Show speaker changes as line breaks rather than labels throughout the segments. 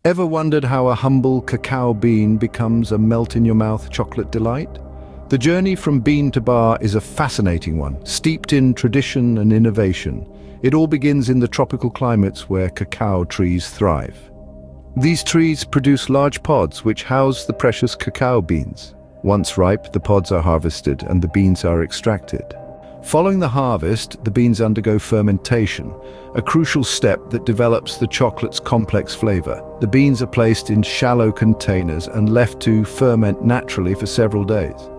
Ever wondered how a humble cacao bean becomes a melt-in-your-mouth chocolate delight? The journey from bean to bar is a fascinating one, steeped in tradition and innovation. It all begins in the tropical climates where cacao trees thrive. These trees produce large pods which house the precious cacao beans. Once ripe, the pods are harvested and the beans are extracted. Following the harvest, the beans undergo fermentation, a crucial step that develops the chocolate's complex flavor. The beans are placed in shallow containers and left to ferment naturally for several days.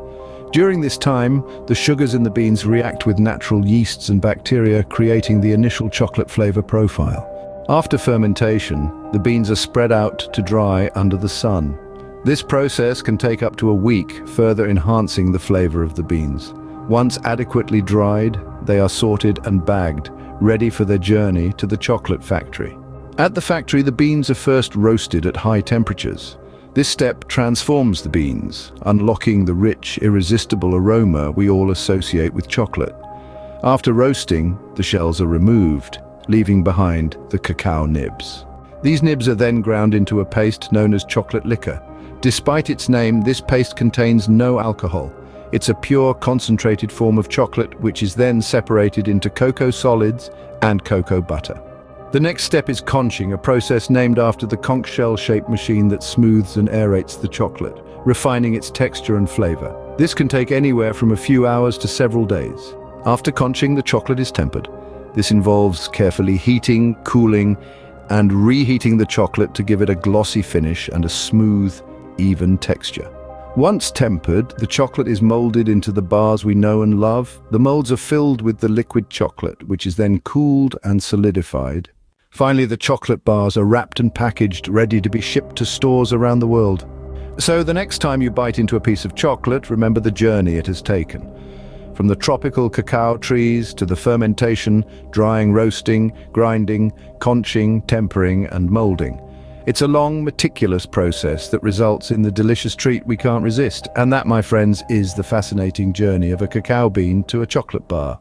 During this time, the sugars in the beans react with natural yeasts and bacteria, creating the initial chocolate flavor profile. After fermentation, the beans are spread out to dry under the sun. This process can take up to a week, further enhancing the flavor of the beans. Once adequately dried, they are sorted and bagged, ready for their journey to the chocolate factory. At the factory, the beans are first roasted at high temperatures. This step transforms the beans, unlocking the rich, irresistible aroma we all associate with chocolate. After roasting, the shells are removed, leaving behind the cacao nibs. These nibs are then ground into a paste known as chocolate liquor. Despite its name, this paste contains no alcohol. It's a pure, concentrated form of chocolate which is then separated into cocoa solids and cocoa butter. The next step is conching, a process named after the conch shell-shaped machine that smooths and aerates the chocolate, refining its texture and flavor. This can take anywhere from a few hours to several days. After conching, the chocolate is tempered. This involves carefully heating, cooling, and reheating the chocolate to give it a glossy finish and a smooth, even texture. Once tempered, the chocolate is molded into the bars we know and love. The molds are filled with the liquid chocolate, which is then cooled and solidified. Finally, the chocolate bars are wrapped and packaged, ready to be shipped to stores around the world. So the next time you bite into a piece of chocolate, remember the journey it has taken. From the tropical cacao trees to the fermentation, drying, roasting, grinding, conching, tempering, and molding. It's a long, meticulous process that results in the delicious treat we can't resist. And that, my friends, is the fascinating journey of a cacao bean to a chocolate bar.